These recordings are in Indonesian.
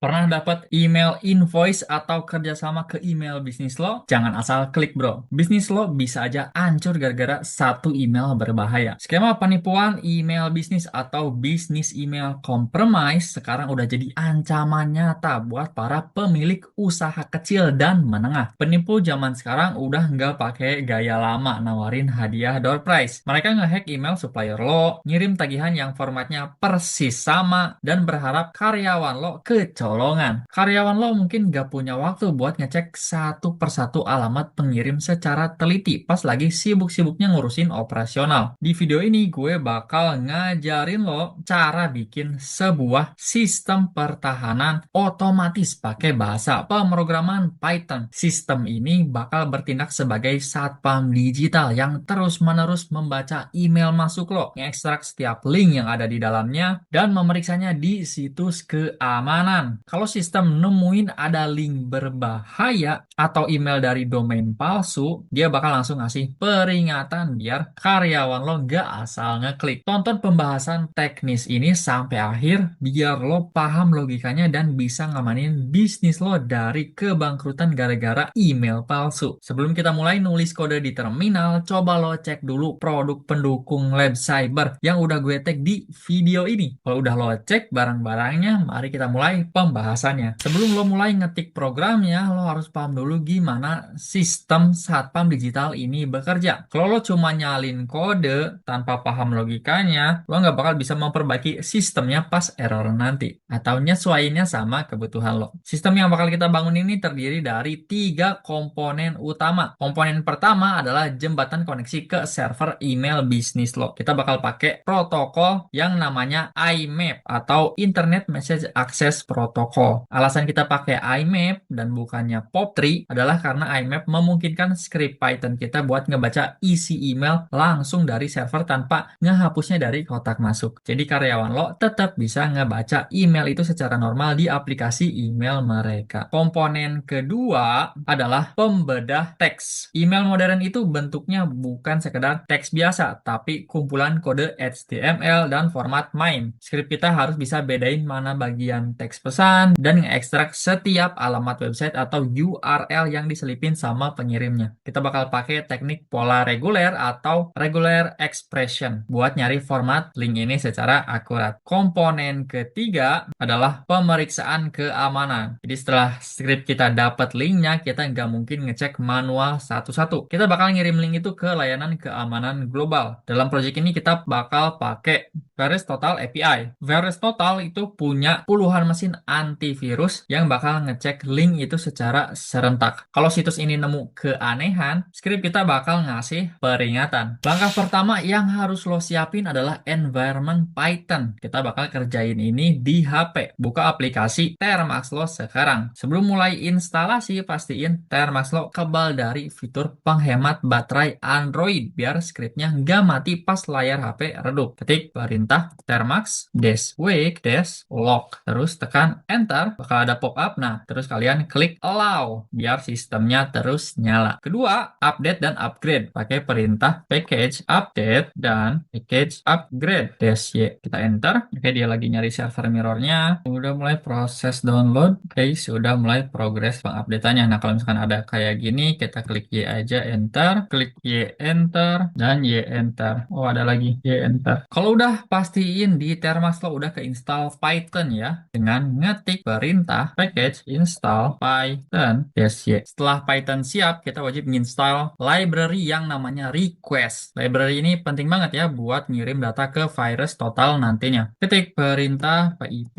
Pernah dapat email invoice atau kerjasama ke email bisnis lo? Jangan asal klik bro. Bisnis lo bisa aja hancur gara-gara satu email berbahaya. Skema penipuan email bisnis atau bisnis email compromise sekarang udah jadi ancaman nyata buat para pemilik usaha kecil dan menengah. Penipu zaman sekarang udah nggak pakai gaya lama nawarin hadiah door prize. Mereka ngehack email supplier lo, ngirim tagihan yang formatnya persis sama, dan berharap karyawan lo kecolongan. Karyawan lo mungkin gak punya waktu buat ngecek satu persatu alamat pengirim secara teliti pas lagi sibuk-sibuknya ngurusin operasional. Di video ini gue bakal ngajarin lo cara bikin sebuah sistem pertahanan otomatis pakai bahasa pemrograman Python. Sistem ini bakal bertindak sebagai satpam digital yang terus-menerus membaca email masuk lo, ngekstrak setiap link yang ada di dalamnya, dan memeriksanya di situs keamanan. Kalau sistem nemuin ada link berbahaya atau email dari domain palsu, dia bakal langsung ngasih peringatan biar karyawan lo nggak asal ngeklik. Tonton pembahasan teknis ini sampai akhir biar lo paham logikanya dan bisa ngamanin bisnis lo dari kebangkrutan gara-gara email palsu. Sebelum kita mulai nulis kode di terminal, coba lo cek dulu produk pendukung lab cyber yang udah gue tag di video ini. Kalau udah lo cek barang-barangnya, mari kita mulai pembahasannya. Sebelum lo mulai ngetik programnya, lo harus paham dulu gimana sistem satpam digital ini bekerja. Kalau lo cuma nyalin kode tanpa paham logikanya, lo nggak bakal bisa memperbaiki sistemnya pas error nanti. Atau nyesuaiinnya sama kebutuhan lo. Sistem yang bakal kita bangun ini terdiri dari 3 komponen utama. Komponen pertama adalah jembatan koneksi ke server email bisnis lo. Kita bakal pakai protokol yang namanya IMAP atau Internet Message Access Protocol. Alasan kita pakai IMAP dan bukannya POP3 adalah karena IMAP memungkinkan script Python kita buat ngebaca isi email langsung dari server tanpa ngehapusnya dari kotak masuk. Jadi karyawan lo tetap bisa ngebaca email itu secara normal di aplikasi email mereka. Komponen kedua adalah pembedah teks. Email modern itu bentuknya bukan sekedar teks biasa, tapi kumpulan kode HTML dan format MIME. Script kita harus bisa bedain mana bagian teks pesan dan ngekstrak setiap alamat website atau URL yang diselipin sama pengirimnya. Kita bakal pakai teknik pola reguler atau regular expression buat nyari format link ini secara akurat. Komponen ketiga adalah pemeriksaan keamanan. Jadi setelah script kita dapat linknya, kita nggak mungkin ngecek manual satu-satu. Kita bakal ngirim link itu ke layanan keamanan global. Dalam project ini kita bakal pakai VirusTotal API. VirusTotal itu punya puluhan mesin antivirus yang bakal ngecek link itu secara serentak. Kalau situs ini nemu keanehan, script kita bakal ngasih peringatan. Langkah pertama yang harus lo siapin adalah environment Python. Kita bakal kerjain ini di HP. Buka aplikasi Termax lo sekarang. Sebelum mulai instalasi, pastiin Termax lo kebal dari fitur penghemat baterai Android biar scriptnya nggak mati pas layar HP redup. Ketik perintah termax -wake -lock. Terus tekan enter, bakal ada pop-up. Nah, terus kalian klik allow biar sistemnya terus nyala. Kedua, update dan upgrade. Pakai perintah package update dan package upgrade -y. Kita enter. Oke, dia lagi nyari server mirrornya. Udah mulai proses download. Oke, sudah mulai progres pengupdateannya. Nah, kalau misalkan ada kayak gini, kita klik Y aja, enter. Klik Y, enter. Dan Y, enter. Oh, ada lagi Y, enter. Kalau udah pastiin di Termax lo udah keinstall Python ya, dengan ngetik perintah package install Python -y. Setelah Python siap, kita wajib menginstal library yang namanya request. Library ini penting banget ya buat ngirim data ke VirusTotal nantinya. Ketik perintah pip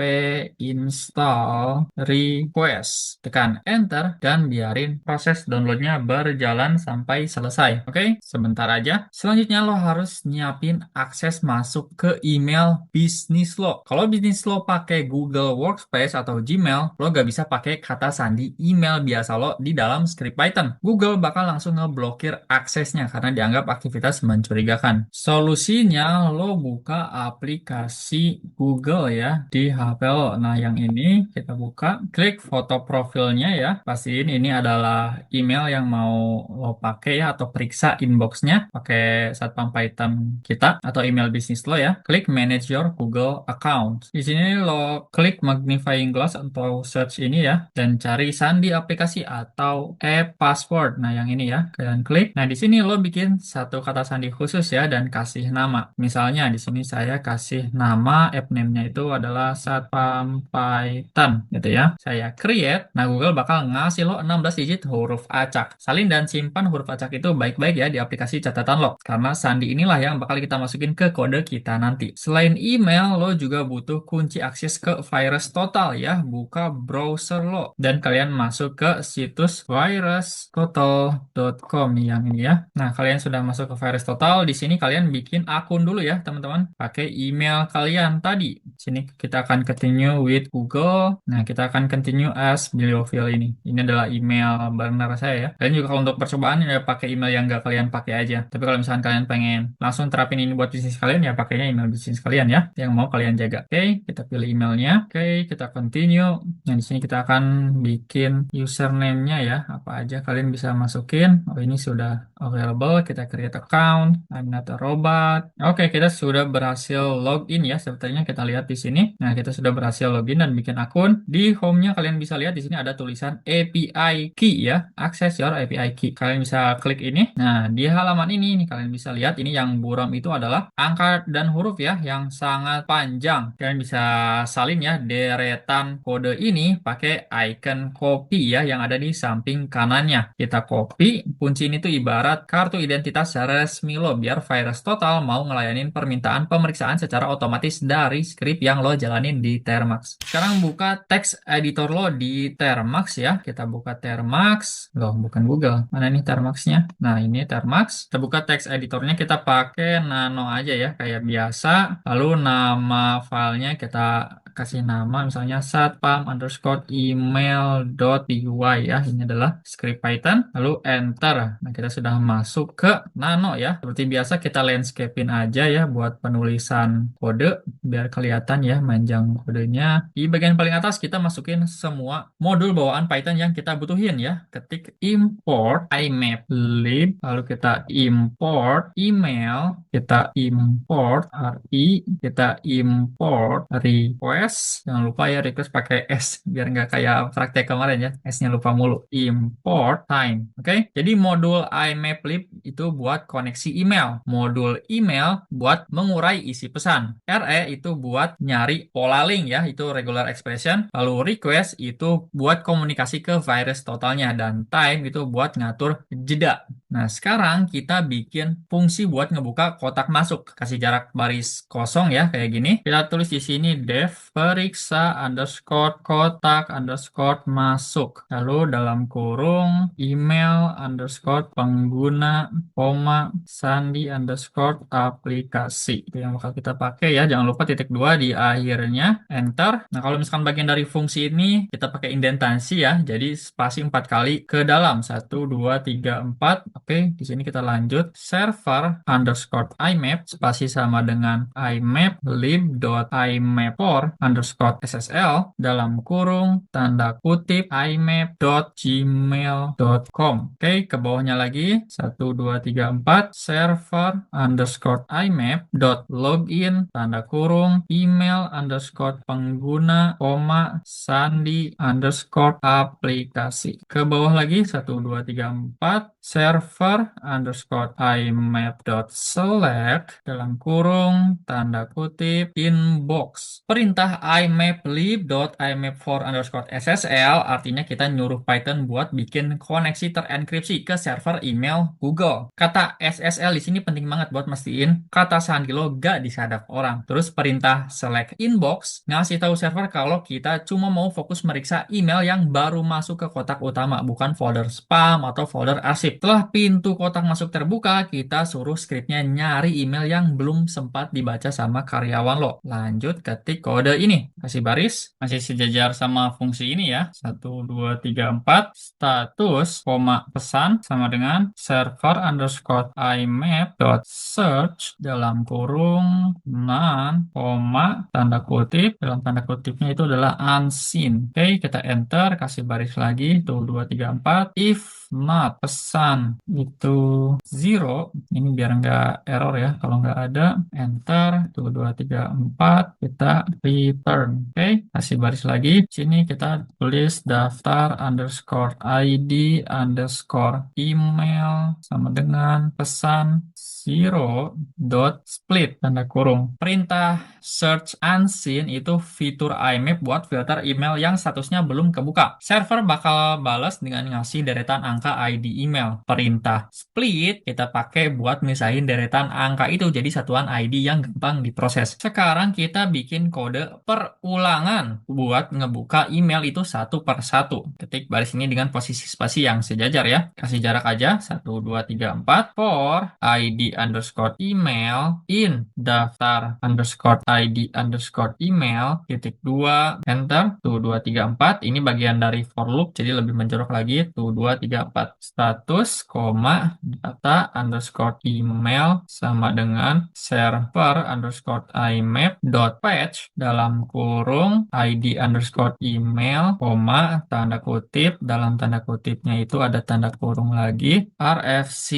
install request. Tekan enter dan biarin proses downloadnya berjalan sampai selesai. Oke, sebentar aja. Selanjutnya lo harus nyiapin akses masuk ke email bisnis lo. Kalau bisnis lo pakai Google Workspace atau Gmail, lo gak bisa pakai kata sandi email biasa lo di dalam script Python. Google bakal langsung ngeblokir aksesnya karena dianggap aktivitas mencurigakan. Solusinya lo buka aplikasi Google ya di HP lo. Nah, yang ini kita buka, klik foto profilnya ya. Pastiin ini adalah email yang mau lo pakai ya, atau periksa inboxnya pakai satpam Python kita atau email bisnis lo ya. Klik manage your Google account. Di sini lo klik magnify magnifying glass atau search ini ya, dan cari sandi aplikasi atau password. Nah, yang ini ya, kalian klik. Nah, di sini lo bikin satu kata sandi khusus ya dan kasih nama. Misalnya di sini saya kasih nama app name-nya itu adalah Satpam Python gitu ya. Saya create. Nah, Google bakal ngasih lo 16 digit huruf acak. Salin dan simpan huruf acak itu baik-baik ya di aplikasi catatan lo, karena sandi inilah yang bakal kita masukin ke kode kita nanti. Selain email, lo juga butuh kunci akses ke VirusTotal ya. Buka browser lo dan kalian masuk ke situs virustotal.com nih yang ini ya. Nah, kalian sudah masuk ke VirusTotal. Di sini kalian bikin akun dulu ya, teman-teman. Pakai email kalian tadi. Sini kita akan continue with Google. Nah, kita akan continue as Bibliofil ini. Ini adalah email benar saya ya. Kalian juga kalau untuk percobaan ya pakai email yang nggak kalian pakai aja. Tapi kalau misalkan kalian pengen langsung terapin ini buat bisnis kalian ya pakainya email bisnis kalian ya yang mau kalian jaga. Oke, kita pilih emailnya. Oke, kita continue. Nah, di sini kita akan bikin username-nya ya. Apa aja kalian bisa masukin. Oh, ini sudah available. Kita create account. I'm not a robot. Oke, kita sudah berhasil login ya. Sepertinya kita lihat di sini. Nah, kita sudah berhasil login dan bikin akun. Di home-nya kalian bisa lihat di sini ada tulisan API key ya. Access your API key. Kalian bisa klik ini. Nah, di halaman ini kalian bisa lihat ini yang buram itu adalah angka dan huruf ya yang sangat panjang. Kalian bisa salin ya deretan kode ini pakai icon copy ya yang ada di samping kanannya. Kita copy. Kunci ini tuh ibarat kartu identitas resmi lo biar VirusTotal mau ngelayanin permintaan pemeriksaan secara otomatis dari script yang lo jalanin di Termax. Sekarang buka text editor lo di Termax ya. Kita buka Termax. Loh, bukan Google. Mana nih Termax-nya? Nah, ini Termax. Kita buka text editornya, kita pakai Nano aja ya, kayak biasa. Lalu nama filenya kita kasih nama misalnya satpam_email.py ya. Ini adalah script Python. Lalu enter. Nah, kita sudah masuk ke Nano ya. Seperti biasa kita landscape-in aja ya buat penulisan kode biar kelihatan ya manjang kodenya. Di bagian paling atas kita masukin semua modul bawaan Python yang kita butuhin ya. Ketik import IMAP_lib, lalu kita import email, kita import RI, kita import request. Jangan lupa ya request pakai S biar nggak kayak praktek kemarin ya, S-nya lupa mulu. Import time. Oke, jadi modul IMAP_lib itu buat koneksi email, modul email buat mengurai isi pesan, RE itu buat nyari pola link ya, itu regular expression, lalu request itu buat komunikasi ke VirusTotalnya, dan time itu buat ngatur jeda. Nah, sekarang kita bikin fungsi buat ngebuka kotak masuk. Kasih jarak baris kosong ya, kayak gini. Kita tulis di sini def periksa underscore kotak underscore masuk. Lalu dalam kurung email underscore pengguna, koma, sandi underscore aplikasi. Itu yang bakal kita pakai ya. Jangan lupa titik 2 di akhirnya. Enter. Nah, kalau misalkan bagian dari fungsi ini kita pakai indentasi ya. Jadi spasi 4 kali ke dalam. 1, 2, 3, 4. Oke, di sini kita lanjut. Server underscore IMAP spasi sama dengan IMAP lib.imap4 underscore SSL dalam kurung tanda kutip imap.gmail.com. Oke, ke bawahnya lagi 1, 2, 3, 4 server underscore imap dot login tanda kurung email underscore pengguna, koma, sandi underscore aplikasi. Ke bawah lagi 1, 2, 3, 4 server underscore imap.select dalam kurung tanda kutip inbox. Perintah imap_lib.imap4 underscore SSL artinya kita nyuruh Python buat bikin koneksi terenkripsi ke server email Google. Kata SSL di sini penting banget buat mastiin kata sandi lo gak disadap orang. Terus perintah select inbox ngasih tahu server kalau kita cuma mau fokus meriksa email yang baru masuk ke kotak utama, bukan folder spam atau folder arsip. Setelah pintu kotak masuk terbuka, kita suruh scriptnya nyari email yang belum sempat dibaca sama karyawan lo. Lanjut ketik kode ini. Kasih baris, masih sejajar sama fungsi ini ya. 1, 2, 3, 4. Status, koma, pesan sama dengan server underscore imap dot search dalam kurung none, koma, tanda kutip. Dalam tanda kutipnya itu adalah unseen. Oke, kita enter, kasih baris lagi. Tuh, 2, 3, 4. If not pesan itu zero, ini biar nggak error ya, kalau nggak ada, enter, 1234, kita return. Oke, kasih baris lagi, sini kita tulis daftar underscore ID underscore email sama dengan pesan zero dot split tanda kurung. Perintah search unseen itu fitur IMAP buat filter email yang statusnya belum kebuka. Server bakal balas dengan ngasih deretan angka ID email. Perintah split kita pakai buat misahin deretan angka itu jadi satuan ID yang gampang diproses. Sekarang kita bikin kode perulangan buat ngebuka email itu satu per satu. Ketik baris ini dengan posisi spasi yang sejajar ya. Kasih jarak aja 1, 2, 3, 4 for ID underscore email in daftar underscore ID underscore email titik 2 enter tuh 2, 3, 4 ini bagian dari for loop jadi lebih menjorok lagi tuh 2, 3, 4 status koma data underscore email sama dengan server underscore imap dot patch dalam kurung ID underscore email koma tanda kutip dalam tanda kutipnya itu ada tanda kurung lagi RFC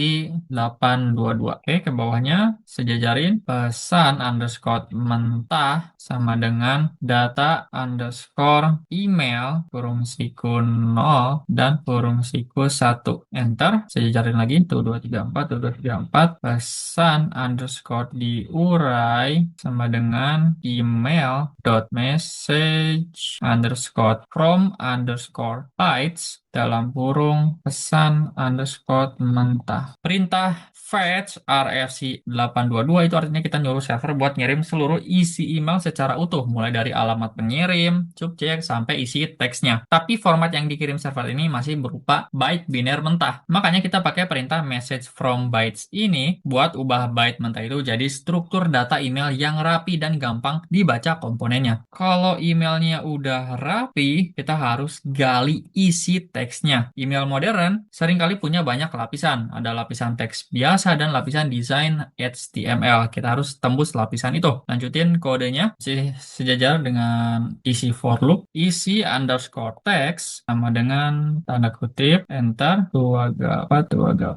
822. Oke, ke bawahnya sejajarin pesan underscore mentah sama dengan data underscore email kurung siku 0 dan kurung siku 1. Enter, sejajarin lagi tuh 234 tuh 234 pesan underscore diurai sama dengan email dot message underscore from underscore bytes dalam kurung pesan underscore mentah. Perintah fetch RFC 822 itu artinya kita nyuruh server buat ngirim seluruh isi email secara utuh, mulai dari alamat pengirim, subjek, sampai isi teksnya. Tapi format yang dikirim server ini masih berupa byte biner mentah. Makanya kita pakai perintah message from bytes ini buat ubah byte mentah itu jadi struktur data email yang rapi dan gampang dibaca komponennya. Kalau emailnya udah rapi, kita harus gali isi teksnya. Email modern seringkali punya banyak lapisan. Ada lapisan teks biasa dan lapisan desain HTML. Kita harus tembus lapisan itu. Lanjutin kodenya sejajar dengan isi for loop. Isi underscore text sama dengan tanda kutip enter. Tuh agak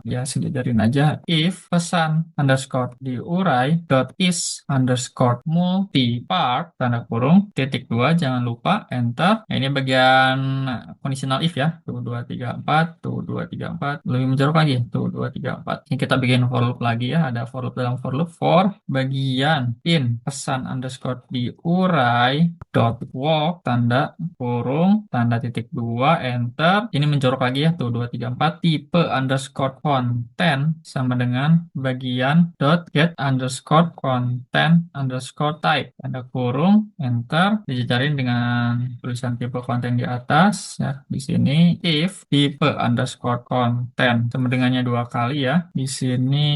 ya sejajarin aja. If pesan underscore diurai dot is underscore multipart tanda kurung titik 2 jangan lupa enter. Nah, ini bagian conditional if ya. Tuh 2, 3, 4. Tuh 2, 3, 4. Lebih menjorok lagi. Tuh 2, 3, 4. Ini kita bikin for loop lagi ya. Ada for loop dalam for loop for bagian in pesan underscore diurai dot walk tanda kurung tanda titik 2 enter. Ini menjorok lagi ya. Tuh 2, 3, 4. Tipe underscore content sama dengan bagian dot get underscore content underscore type tanda kurung enter dijajarin dengan tulisan tipe konten di atas ya di sini if tipe underscore content sama dengannya 2 kali ya di sini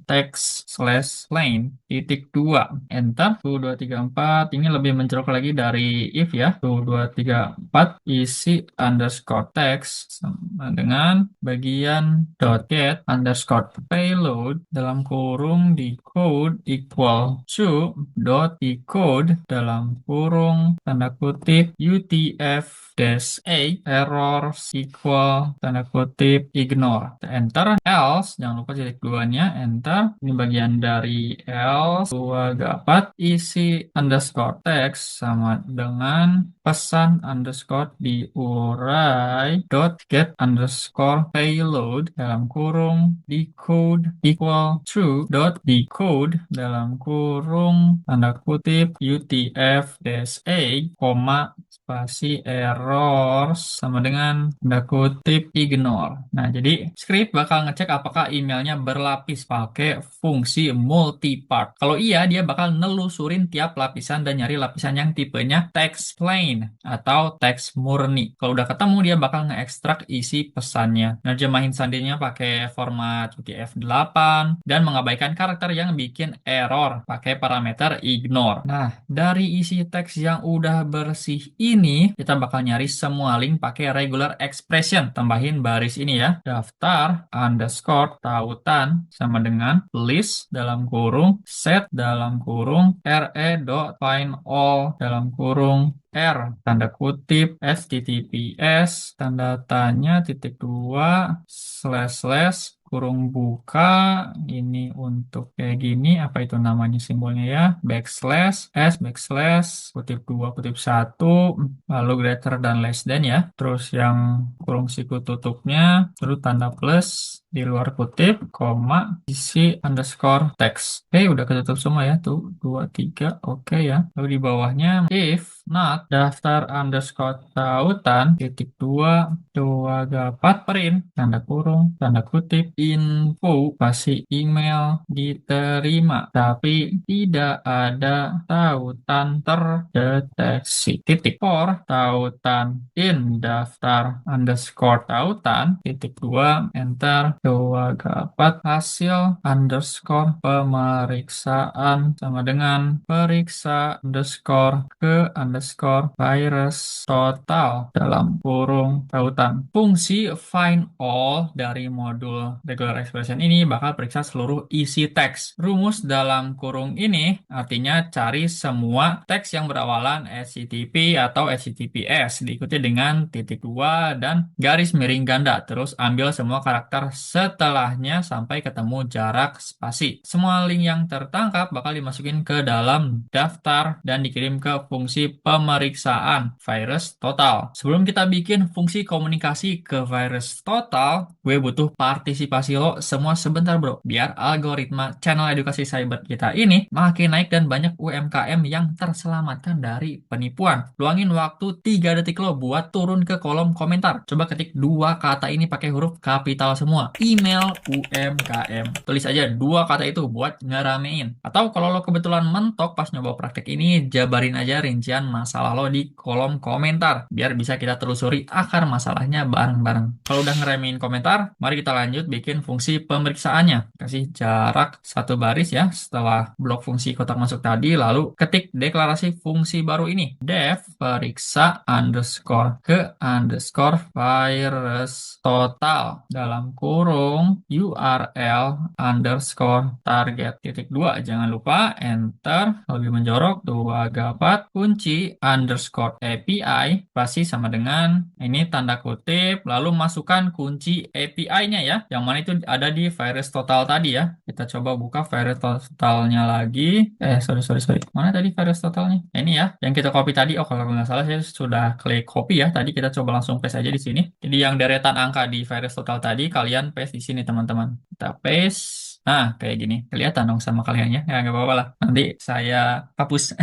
text slash line titik 2 enter tuh 2, 3, 4 ini lebih mencolok lagi dari if ya tuh 2, 3, 4 isi underscore text sama dengan bagian dot get underscore payload dalam kurung decode equal to dot decode dalam kurung tanda kutip UTF-8 error equal tanda kutip ignore enter else jangan lupa titik duanya enter ini bagian dari else 2, 4 isi underscore text sama dengan pesan underscore diurai dot get underscore payload dalam kurung decode equal to dot decode dalam kurung tanda kutip UTF-8 koma spasi error sama dengan tanda kutip ignore. Nah, jadi script bakal ngecek apakah emailnya berlapis pakai fungsi multipart. Kalau iya, dia bakal nelusurin tiap lapisan dan nyari lapisan yang tipenya text plain atau text murni. Kalau udah ketemu, dia bakal ngeekstrak isi pesannya. Nerjemahin sandinya pakai format UTF-8 dan mengabaikan karakter yang bikin error pakai parameter ignore. Nah, dari isi teks yang udah bersih ini, kita bakal nyari semua link pakai regular expression. Tambahin baris ini ya. Daftar underscore tautan sama dengan list dalam kurung set dalam kurung re.find all dalam kurung R tanda kutip https tanda tanya titik 2 2 slash slash kurung buka ini untuk kayak gini apa itu namanya simbolnya ya backslash s backslash kutip 2 kutip 1 lalu greater dan less than ya terus yang kurung siku tutupnya terus tanda plus di luar kutip koma isi underscore text oke udah ketutup semua ya tuh 2 3 oke ya lalu di bawahnya if not daftar underscore tautan titik 2 dapat print tanda kurung tanda kutip info pasti email diterima tapi tidak ada tautan terdeteksi titik for tautan in daftar underscore tautan titik 2 enter dapat hasil underscore pemeriksaan sama dengan periksa underscore ke underscore virus total dalam kurung tautan. Fungsi find all dari modul regular expression ini bakal periksa seluruh isi teks. Rumus dalam kurung ini artinya cari semua teks yang berawalan HTTP atau HTTPS diikuti dengan titik 2 dan garis miring ganda. Terus ambil semua karakter setelahnya sampai ketemu jarak spasi. Semua link yang tertangkap bakal dimasukin ke dalam daftar dan dikirim ke fungsi pemeriksaan virus total. Sebelum kita bikin fungsi komunikasi ke virus total, gue butuh partisipasi lo semua sebentar bro, biar algoritma channel edukasi cyber kita ini makin naik dan banyak UMKM yang terselamatkan dari penipuan. Luangin waktu 3 detik lo buat turun ke kolom komentar. Coba ketik 2 kata ini pakai huruf kapital semua. Email UMKM. Tulis aja 2 kata itu buat ngeramein. Atau kalau lo kebetulan mentok pas nyoba praktek ini, jabarin aja rincian masalah lo di kolom komentar. Biar bisa kita telusuri akar masalahnya bareng-bareng. Kalau udah ngeremehin komentar, mari kita lanjut bikin fungsi pemeriksaannya. Kasih jarak 1 baris ya setelah blok fungsi kotak masuk tadi, lalu ketik deklarasi fungsi baru ini. Def periksa underscore ke underscore virus total dalam kurung URL underscore target titik 2. Jangan lupa enter lebih menjorok 2 gapat kunci underscore API pasti sama dengan ini tanda kutip lalu masukkan kunci API-nya ya yang mana itu ada di virus total tadi ya. Kita coba buka virus totalnya lagi sorry mana tadi virus totalnya ini ya yang kita copy tadi. Oh kalau nggak salah saya sudah klik copy ya tadi. Kita coba langsung paste aja di sini. Jadi yang deretan angka di virus total tadi kalian paste di sini teman-teman. Kita paste. Nah, kayak gini. Kelihatan dong sama kaliannya. Ya, nggak apa-apa lah. Nanti saya hapus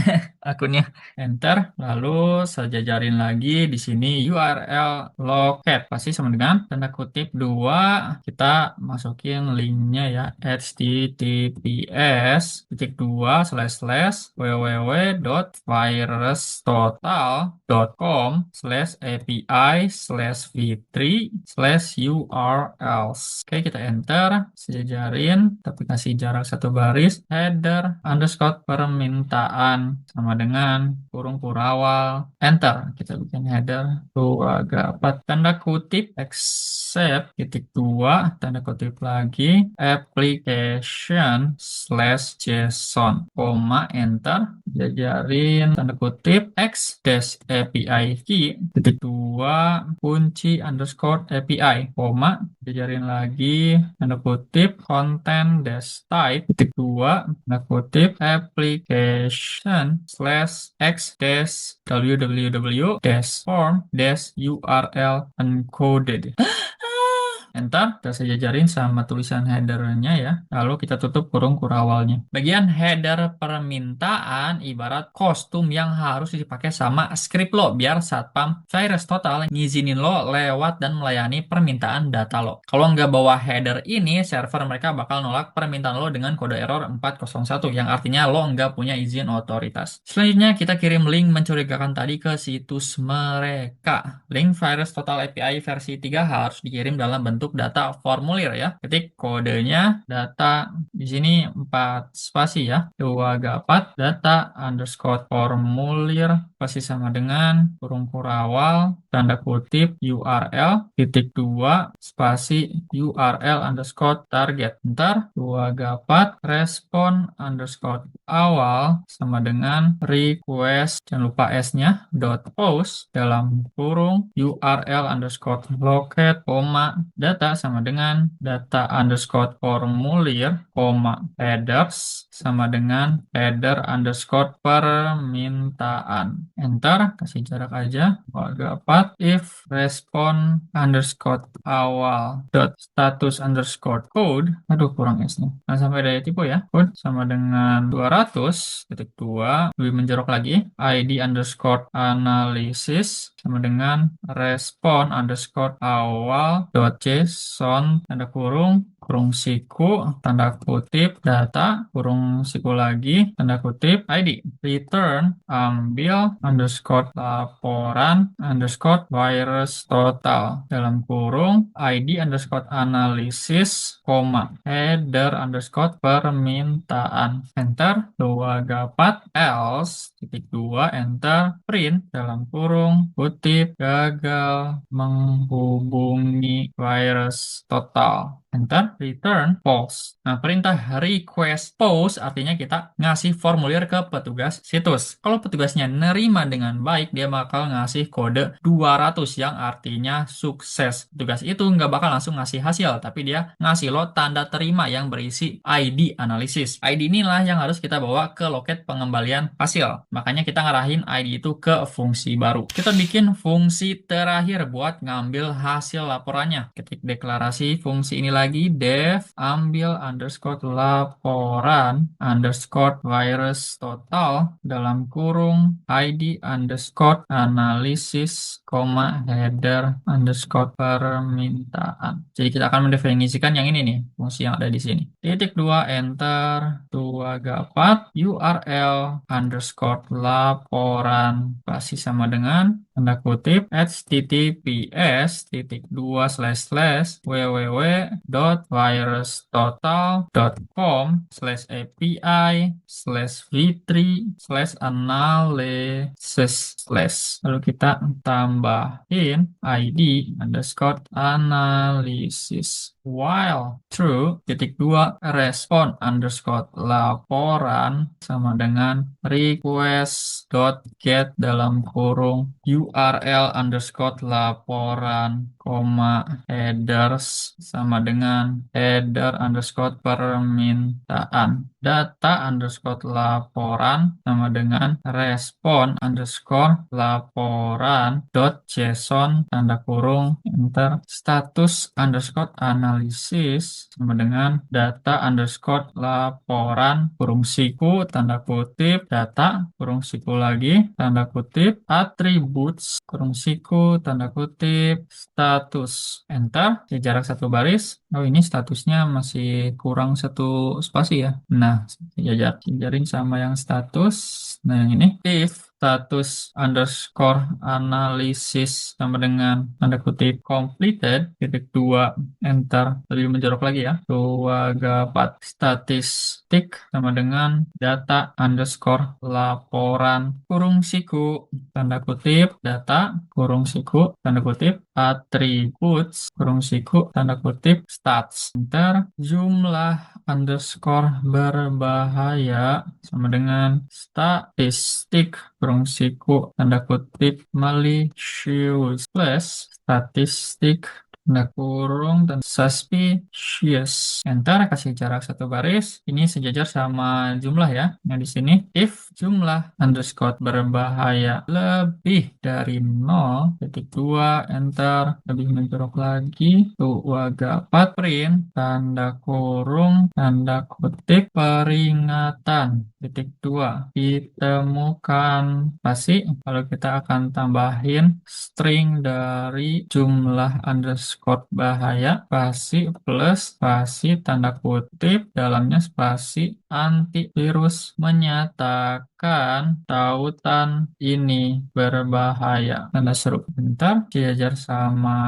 akunnya. Enter. Lalu saya jajarin lagi di sini URL locat. Pasti sama dengan tanda kutip 2. Kita masukin linknya ya. https titik 2 slash slash www.virustotal.com slash API slash v3 slash URLs. Oke, kita enter. Sejajarin tapi kasih jarak 1 baris header underscore permintaan sama dengan kurung kurawal enter. Kita bikin header 2 gapat tanda kutip accept titik 2 tanda kutip lagi application slash json koma enter jajarin tanda kutip x dash API key titik 2 kunci underscore API koma jajarin lagi tanda kutip content dash type titik 2 tanda kutip application slash x dash www dash form dash URL encoded. Enter, kita sejajarin sama tulisan headernya ya. Lalu kita tutup kurung kurawalnya. Bagian header permintaan ibarat kostum yang harus dipakai sama script lo biar satpam virus total ngizinin lo lewat dan melayani permintaan data lo. Kalau nggak bawa header ini, server mereka bakal nolak permintaan lo dengan kode error 401 yang artinya lo nggak punya izin otoritas. Selanjutnya kita kirim link mencurigakan tadi ke situs mereka. Link virus total API versi 3 harus dikirim dalam bentuk data formulir ya. Ketik kodenya data di sini 4 spasi ya. 2 gapat data underscore formulir spasi sama dengan kurung kurawal, tanda kutip URL, titik 2, spasi URL underscore target. Ntar 2 gapat respon underscore awal sama dengan request, jangan lupa S-nya, dot post dalam kurung URL underscore locate, koma, data sama dengan data underscore formulir, koma, headers sama dengan header underscore permintaan. Enter, kasih jarak aja. 2 gapat if respon underscore awal dot status underscore code, aduh kurang S-nya. Nah, sampai daya tipe ya. Code sama dengan 200.2, lebih menjorok lagi. ID underscore analysis sama dengan respon underscore awal dot json tanda kurung kurung siku tanda kutip data kurung siku lagi tanda kutip ID return ambil underscore laporan underscore virus total dalam kurung ID underscore analysis koma header underscore permintaan. Enter 2 gapat else titik 2 enter print dalam kurung kutip gagal menghubungi virus total. Enter, return, false. Nah, perintah request post artinya kita ngasih formulir ke petugas situs. Kalau petugasnya nerima dengan baik, dia bakal ngasih kode 200 yang artinya sukses. Petugas itu nggak bakal langsung ngasih hasil, tapi dia ngasih lo tanda terima yang berisi ID analisis. ID inilah yang harus kita bawa ke loket pengembalian hasil. Makanya kita ngarahin ID itu ke fungsi baru. Kita bikin fungsi terakhir buat ngambil hasil laporannya. Ketik deklarasi fungsi ini lagi def ambil underscore laporan underscore virus total dalam kurung ID underscore analisis koma header underscore permintaan. Jadi kita akan mendefinisikan yang ini nih, fungsi yang ada di sini. Titik 2 enter 2 gapat URL underscore laporan pasti sama dengan tanda kutip https titik 2 slash slash www.virustotal.com slash API slash v3 slash analysis slash lalu kita tambahin ID underscore analysis while true titik 2 respon underscore laporan sama dengan request dot get dalam kurung URL underscore laporan koma headers sama dengan header underscore permintaan data underscore laporan sama dengan respon underscore laporan dot json tanda kurung enter status underscore analisis sama dengan data underscore laporan kurung siku tanda kutip data kurung siku lagi tanda kutip attributes kurung siku tanda kutip status enter jarak 1 baris. Oh, ini statusnya masih kurang 1 spasi ya. Nah, jajarin sama yang status. Nah, yang ini if status underscore analisis sama dengan tanda kutip completed titik 2 enter lebih menjorok lagi ya 2 gapat statistik sama dengan data underscore laporan kurung siku tanda kutip data kurung siku tanda kutip attributes kurung siku tanda kutip stats enter jumlah underscore berbahaya sama dengan statistik kurung siku tanda kutip malicious plus statistik tanda kurung dan suspicious enter kasih jarak 1 baris ini sejajar sama jumlah ya yang di sini if jumlah underscore berbahaya lebih dari 0.2 enter lebih menjorok lagi 2 gapat print tanda kurung tanda kutip peringatan titik 2 ditemukan pasti kalau kita akan tambahin string dari jumlah underscore underscore bahaya, spasi plus, spasi tanda kutip, dalamnya spasi antivirus menyatakan tautan ini berbahaya. Tanda seru. Enter, sejajar sama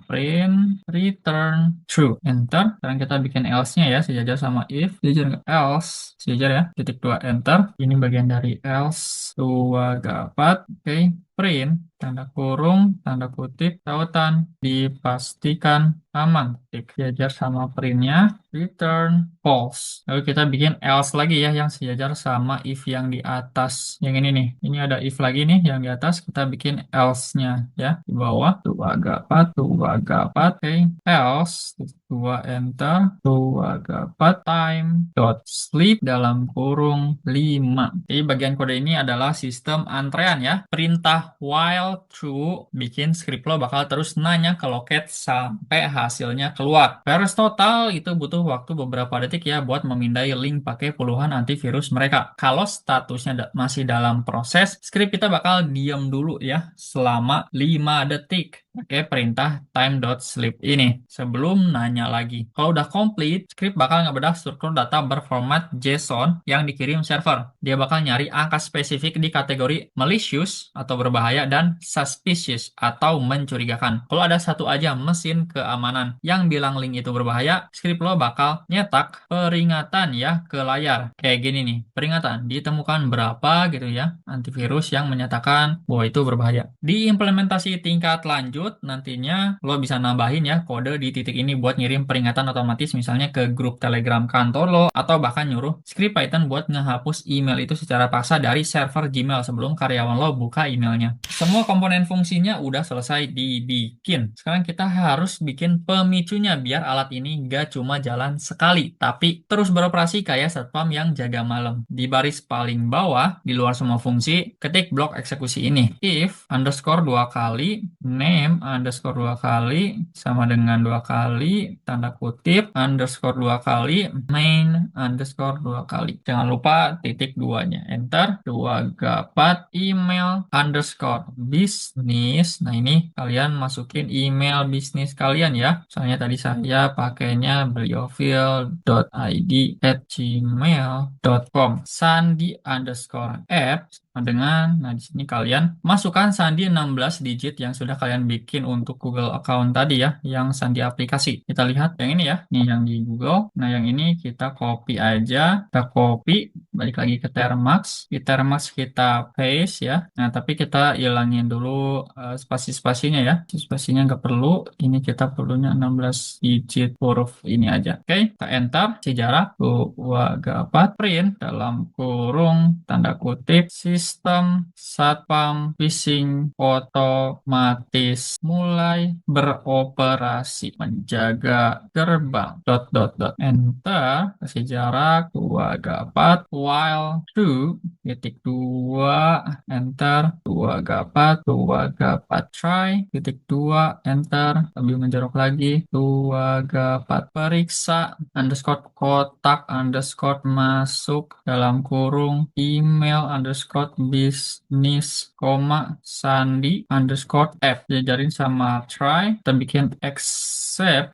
print, return true. Enter. Sekarang kita bikin else-nya ya, sejajar sama if, sejajar else, sejajar ya, titik dua, enter. Ini bagian dari else, dua gapat, oke. Print, tanda kurung, tanda kutip, tautan, dipastikan aman. Titik sejajar sama printnya, return false. Lalu kita bikin else lagi ya, yang sejajar sama if yang di atas. Yang ini nih, ini ada if lagi nih, yang di atas kita bikin else-nya ya. Di bawah, dua gapat, oke. Else, dua enter, dua gapat, time, dot sleep, dalam kurung 5. Jadi bagian kode ini adalah sistem antrean ya. Perintah while true bikin script lo bakal terus nanya ke loket sampai hasilnya keluar. Virus total itu butuh waktu beberapa detik ya buat memindai link pakai puluhan antivirus mereka. Kalau statusnya masih dalam proses, script kita bakal diam dulu ya selama 5 detik. Pakai perintah time.sleep ini sebelum nanya lagi. Kalau udah complete, script bakal ngebedah struktur data berformat JSON yang dikirim server. Dia bakal nyari angka spesifik di kategori malicious atau berbahaya dan suspicious atau mencurigakan. Kalau ada satu aja mesin keamanan yang bilang link itu berbahaya, script lo bakal nyetak peringatan ya ke layar. Kayak gini nih, peringatan ditemukan berapa gitu ya antivirus yang menyatakan bahwa itu berbahaya. Di implementasi tingkat lanjut, nantinya lo bisa nambahin ya kode di titik ini buat ngirim peringatan otomatis misalnya ke grup Telegram kantor lo atau bahkan nyuruh script Python buat ngehapus email itu secara paksa dari server Gmail sebelum karyawan lo buka emailnya. Semua komponen fungsinya udah selesai dibikin. Sekarang kita harus bikin pemicunya biar alat ini gak cuma jalan sekali tapi terus beroperasi kayak satpam yang jaga malam. Di baris paling bawah di luar semua fungsi, ketik blok eksekusi ini. If underscore 2 kali name underscore 2 kali sama dengan 2 kali tanda kutip underscore 2 kali main underscore 2 kali. Jangan lupa titik 2-nya. Enter. 2 gapat email underscore bisnis. Nah ini kalian masukin email bisnis kalian ya. Misalnya tadi saya pakainya beliofil.id@gmail.com. Sandi underscore app dengan, nah di sini kalian masukkan sandi 16 digit yang sudah kalian bikin untuk Google account tadi ya, yang sandi aplikasi. Kita lihat yang ini ya, ini yang di Google. Nah yang ini kita copy aja, kita copy, balik lagi ke Termax. Di Termax kita paste ya. Nah tapi kita hilangin dulu spasi-spasinya ya, spasinya nggak perlu. Ini kita perlunya 16 digit huruf ini aja. Oke, kita enter, sejarah, 2 gapat, print, dalam kurung, tanda kutip, sistem satpam phishing otomatis mulai beroperasi menjaga gerbang enter, kasih jarak 2 gapat, while true titik 2 enter, 2 gapat, 2 gapat, try titik 2 enter, lebih menjorok lagi 2 gapat, periksa underscore kotak underscore masuk dalam kurung email underscore bisnis koma sandi underscore app, jajarin sama try, kita bikin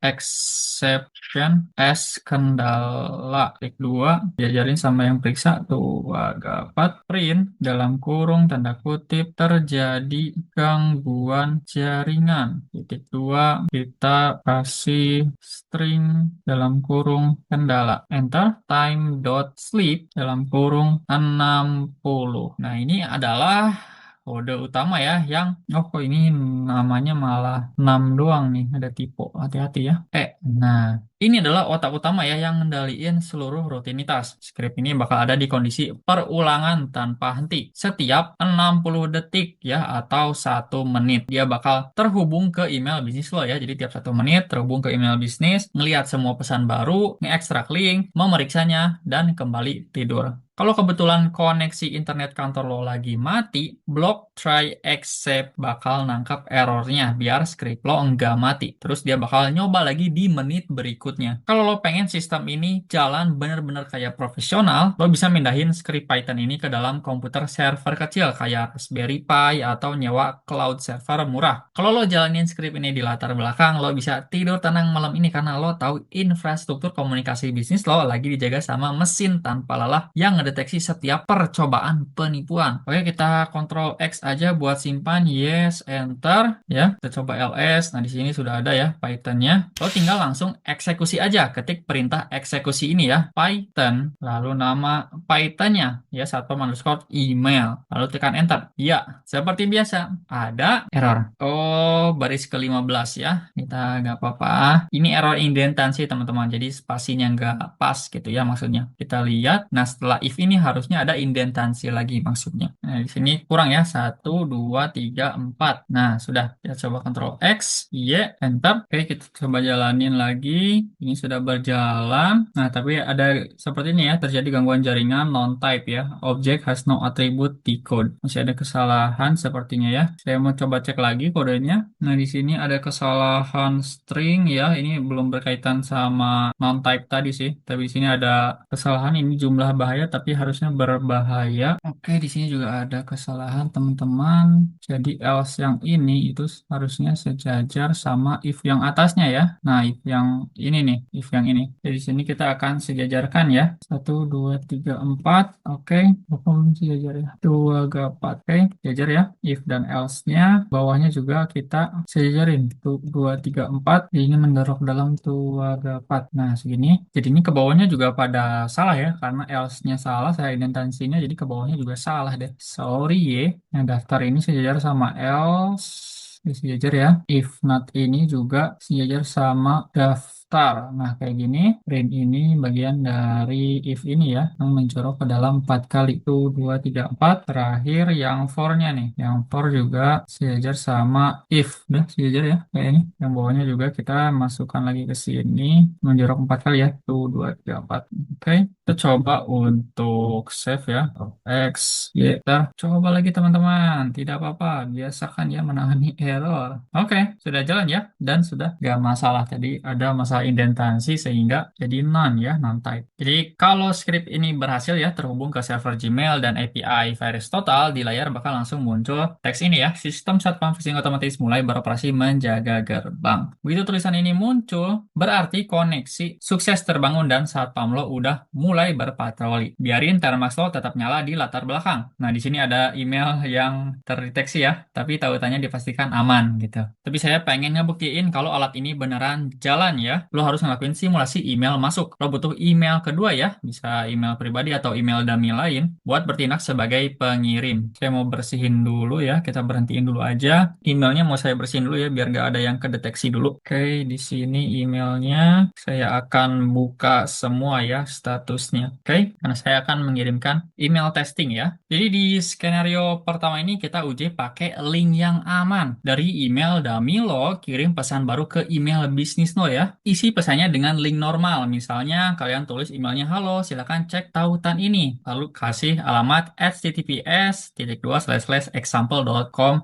exception as kendala klik 2, jajarin sama yang periksa 2 gapat, print dalam kurung tanda kutip terjadi gangguan jaringan titik 2, kita kasih string dalam kurung kendala, enter, time dot sleep dalam kurung 60. Nah ini adalah kode utama ya yang kok ini namanya malah 6 doang nih, ada typo, hati-hati ya. Nah ini adalah otak utama ya yang ngendaliin seluruh rutinitas. Script ini bakal ada di kondisi perulangan tanpa henti setiap 60 detik ya atau 1 menit. Dia bakal terhubung ke email bisnis lo ya. Jadi tiap 1 menit terhubung ke email bisnis, ngelihat semua pesan baru, nge-extract link, memeriksanya, dan kembali tidur. Kalau kebetulan koneksi internet kantor lo lagi mati, block try accept bakal nangkap errornya biar script lo nggak mati. Terus dia bakal nyoba lagi di menit berikutnya. Kalau lo pengen sistem ini jalan bener-bener kayak profesional, lo bisa mindahin script Python ini ke dalam komputer server kecil kayak Raspberry Pi atau nyewa cloud server murah. Kalau lo jalanin script ini di latar belakang, lo bisa tidur tenang malam ini karena lo tahu infrastruktur komunikasi bisnis lo lagi dijaga sama mesin tanpa lelah yang ngedeteksi setiap percobaan penipuan. Oke, kita Ctrl X aja buat simpan. Yes, enter. Ya, kita coba ls. Nah, di sini sudah ada ya Python-nya. Lo tinggal langsung eksekusi aja. Ketik perintah eksekusi ini ya. Python, lalu nama Python-nya. Ya, satpam underscore email. Lalu tekan enter. Ya, seperti biasa. Ada error. Oh, baris ke-15 ya. Kita nggak apa-apa. Ini error indentansi teman-teman. Jadi spasinya nggak pas gitu ya maksudnya. Kita lihat. Nah, setelah if ini harusnya ada indentansi lagi maksudnya. Nah, di sini kurang ya. 1, 2, 3, 4. Nah, sudah. Kita coba Ctrl X, Y, enter. Oke, kita coba jalanin lagi. Ini sudah berjalan. Nah, tapi ada seperti ini ya. Terjadi gangguan jaringan non-type ya. Object has no attribute decode. Masih ada kesalahan sepertinya ya. Saya mau coba cek lagi kodenya. Nah, di sini ada kesalahan string ya. Ini belum berkaitan sama non-type tadi sih. Tapi di sini ada kesalahan ini jumlah bahaya tapi harusnya berbahaya. Oke, di sini juga ada kesalahan teman-teman. Jadi else yang ini itu harusnya sejajar sama if yang atasnya ya. Nah, if yang ini nih, if yang ini. Jadi di sini kita akan sejajarkan ya. 1, 2, 3, 4. Oke, belum sejajar ya. 2, 3, 4. Oke, sejajar ya. If dan else-nya. Bawahnya juga kita sejajarin. 2, 3, 4. Ini mendorong dalam 2, 3, 4. Nah, segini. Jadi ini ke bawahnya juga pada salah ya. Karena else-nya salah, saya indentansinya. Jadi ke bawahnya juga salah deh. Sorry ya. Nah, daftar ini sejajar sama else. Ini sejajar ya. If not ini juga sejajar sama daftar. Nah, kayak gini. Print ini bagian dari if ini ya. Yang mencorok ke dalam 4 kali. 2, 3, 4. Terakhir yang for-nya nih. Yang for juga sejajar sama if. Udah sejajar ya. Kayak ini. Yang bawahnya juga kita masukkan lagi ke sini. Menjorok 4 kali ya. 2, 3, 4. Oke. Kita coba untuk save ya. X, Y. Kita coba lagi teman-teman. Tidak apa-apa. Biasakan ya menangani error. Oke. Sudah jalan ya. Dan sudah gak masalah. Tadi ada masalah indentansi sehingga jadi none ya. Non-type. Jadi kalau script ini berhasil ya terhubung ke server Gmail dan API Virus Total, di layar bakal langsung muncul teks ini ya. Sistem satpam phishing otomatis mulai beroperasi menjaga gerbang. Begitu tulisan ini muncul, berarti koneksi sukses terbangun dan satpam lo udah mulai berpatroli. Biarin Termax lo tetap nyala di latar belakang. Nah, di sini ada email yang terdeteksi ya, tapi tautannya dipastikan aman gitu. Tapi saya pengen ngebuktiin kalau alat ini beneran jalan ya. Lo harus ngelakuin simulasi email masuk. Lo butuh email kedua ya, bisa email pribadi atau email dummy lain buat bertindak sebagai pengirim. Saya mau bersihin dulu ya, kita berhentiin dulu aja. Emailnya mau saya bersihin dulu ya, biar nggak ada yang kedeteksi dulu. Oke, di sini emailnya saya akan buka semua ya statusnya. Oke, karena saya akan mengirimkan email testing ya. Jadi di skenario pertama ini kita uji pakai link yang aman. Dari email dummy lo, kirim pesan baru ke email bisnis lo ya. Isi pesannya dengan link normal. Misalnya kalian tulis emailnya, halo, silakan cek tautan ini. Lalu kasih alamat https://example.com/.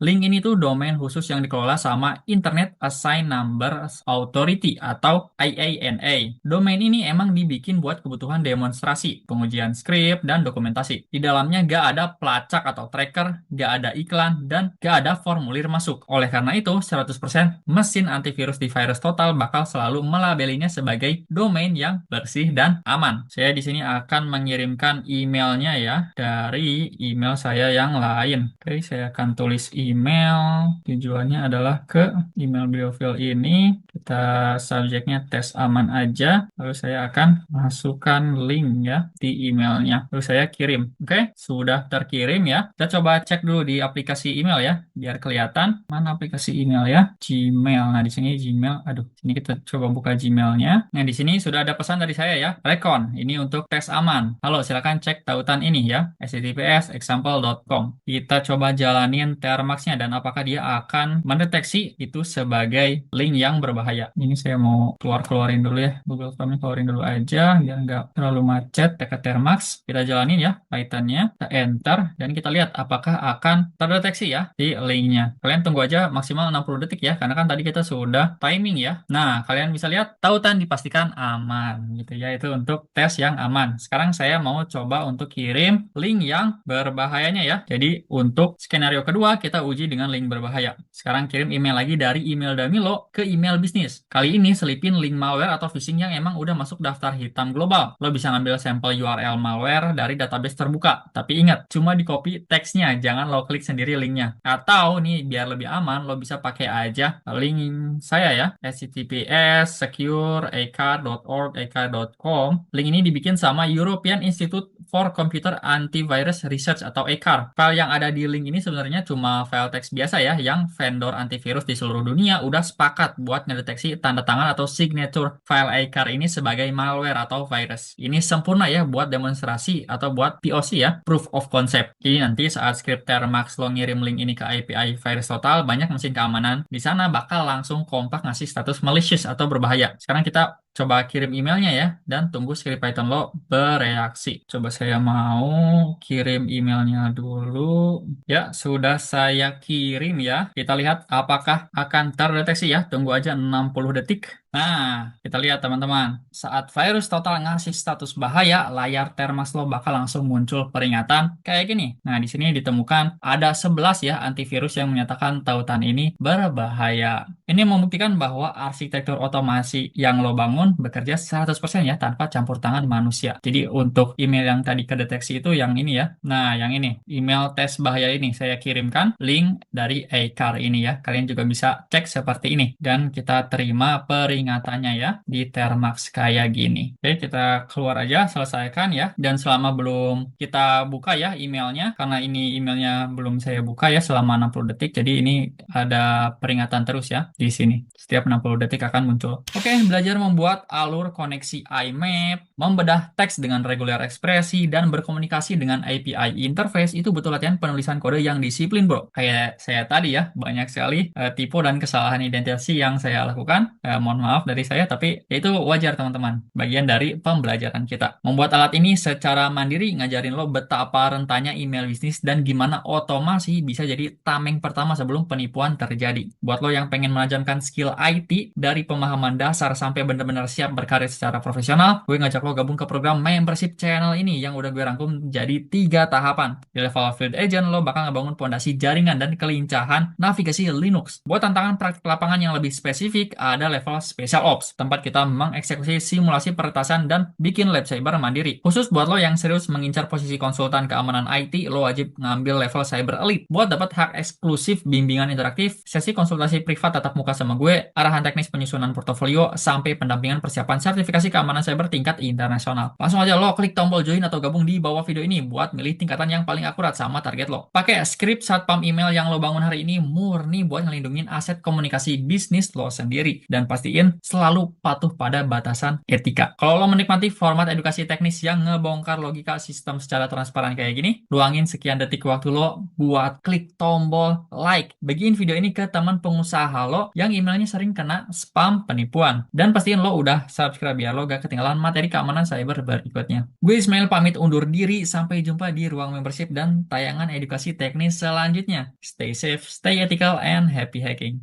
Link ini tuh domain khusus yang dikelola sama Internet Assigned Numbers Authority atau IANA. Domain ini emang dibikin buat kebutuhan demonstrasi, pengujian script, dan dokumentasi. Di dalamnya gak ada pelacak atau tracker, gak ada iklan, dan gak ada formulir masuk. Oleh karena itu, 100% mesin antivirus di Virus Total bakal selalu melabelinya sebagai domain yang bersih dan aman. Saya di sini akan mengirimkan emailnya ya dari email saya yang lain. Oke, saya akan tulis email. Tujuannya adalah ke email biofil ini. Kita subjeknya tes aman aja. Lalu saya akan masukkan link ya di emailnya. Lalu saya kirim. Oke, sudah terkirim ya. Kita coba cek dulu di aplikasi email ya, biar kelihatan mana aplikasi email ya. Gmail. Nah, di sini Gmail. Aduh, sini kita coba buka Gmailnya. Nah, di sini sudah ada pesan dari saya ya. Recon, ini untuk tes aman. Halo, silakan cek tautan ini ya. https://example.com. Kita coba jalanin Termax-nya dan apakah dia akan mendeteksi itu sebagai link yang berbahaya. berbahaya. Ini saya mau keluarin dulu ya. Google Chrome keluarin dulu aja biar nggak terlalu macet. Tekan Termax, kita jalanin ya Python-nya, kita enter dan kita lihat apakah akan terdeteksi ya di linknya. Kalian tunggu aja maksimal 60 detik ya, karena kan tadi kita sudah timing ya. Nah, kalian bisa lihat tautan dipastikan aman gitu ya. Itu untuk tes yang aman. Sekarang saya mau coba untuk kirim link yang berbahayanya ya. Jadi untuk skenario kedua kita uji dengan link berbahaya. Sekarang kirim email lagi dari email Damilo ke email bisnis. Kali ini selipin link malware atau phishing yang emang udah masuk daftar hitam global. Lo bisa ngambil sampel URL malware dari database terbuka. Tapi ingat, cuma di copy teksnya, jangan lo klik sendiri linknya. Atau nih, biar lebih aman, lo bisa pakai aja link saya ya, https://secure.ecard.org/ecard.com. Link ini dibikin sama European Institute for Computer Antivirus Research atau ECAR. File yang ada di link ini sebenarnya cuma file teks biasa ya, yang vendor antivirus di seluruh dunia udah sepakat buat ngedeteksi tanda tangan atau signature file ECAR ini sebagai malware atau virus. Ini sempurna ya buat demonstrasi atau buat POC ya, proof of concept. Jadi nanti saat script Termax lo ngirim link ini ke API Virus Total, banyak mesin keamanan di sana bakal langsung kompak ngasih status malicious atau berbahaya. Sekarang kita coba kirim emailnya ya, dan tunggu script Python lo bereaksi. Coba saya mau kirim emailnya dulu. Ya, sudah saya kirim ya. Kita lihat apakah akan terdeteksi ya. Tunggu aja 60 detik. Nah, kita lihat teman-teman. Saat virus total ngasih status bahaya, layar Termas lo bakal langsung muncul peringatan kayak gini. Nah, di sini ditemukan ada 11 ya antivirus yang menyatakan tautan ini berbahaya. Ini membuktikan bahwa arsitektur otomasi yang lo bangun bekerja 100% ya tanpa campur tangan manusia. Jadi untuk email yang tadi kedeteksi itu yang ini ya. Nah, yang ini, email tes bahaya ini saya kirimkan link dari ECAR ini ya. Kalian juga bisa cek seperti ini dan kita terima peringatannya ya di Termax kayak gini. Oke, kita keluar aja, selesaikan ya. Dan selama belum kita buka ya emailnya, karena ini emailnya belum saya buka ya selama 60 detik, jadi ini ada peringatan terus ya di sini. Setiap 60 detik akan muncul. Oke, belajar membuat alur koneksi IMAP, membedah teks dengan reguler ekspresi, dan berkomunikasi dengan API interface itu butuh latihan penulisan kode yang disiplin, bro. Kayak saya tadi ya, banyak sekali tipe dan kesalahan identifikasi yang saya lakukan. Mohon maaf dari saya, tapi itu wajar teman-teman. Bagian dari pembelajaran kita. Membuat alat ini secara mandiri ngajarin lo betapa rentannya email bisnis dan gimana otomasi bisa jadi tameng pertama sebelum penipuan terjadi. Buat lo yang pengen menajamkan skill IT dari pemahaman dasar sampai benar-benar siap berkarir secara profesional, gue ngajak lo gabung ke program membership channel ini yang udah gue rangkum jadi 3 tahapan. Di level field agent, lo bakal ngebangun pondasi jaringan dan kelincahan navigasi Linux. Buat tantangan praktik lapangan yang lebih spesifik, ada level Special Ops, tempat kita mengeksekusi simulasi peretasan dan bikin lab cyber mandiri. Khusus buat lo yang serius mengincar posisi konsultan keamanan IT, lo wajib ngambil level Cyber Elite. Buat dapat hak eksklusif bimbingan interaktif, sesi konsultasi privat tatap muka sama gue, arahan teknis penyusunan portofolio, sampai pendampingan persiapan sertifikasi keamanan cyber tingkat internasional. Langsung aja lo klik tombol join atau gabung di bawah video ini buat milih tingkatan yang paling akurat sama target lo. Pakai script satpam email yang lo bangun hari ini murni buat ngelindungin aset komunikasi bisnis lo sendiri. Dan pastiin selalu patuh pada batasan etika. Kalau lo menikmati format edukasi teknis yang ngebongkar logika sistem secara transparan kayak gini, luangin sekian detik waktu lo buat klik tombol like. Bagiin video ini ke teman pengusaha lo yang emailnya sering kena spam penipuan. Dan pastiin lo udah subscribe biar lo gak ketinggalan materi keamanan cyber berikutnya. Gue Ismail pamit undur diri, sampai jumpa di ruang membership dan tayangan edukasi teknis selanjutnya. Stay safe, stay ethical, and happy hacking.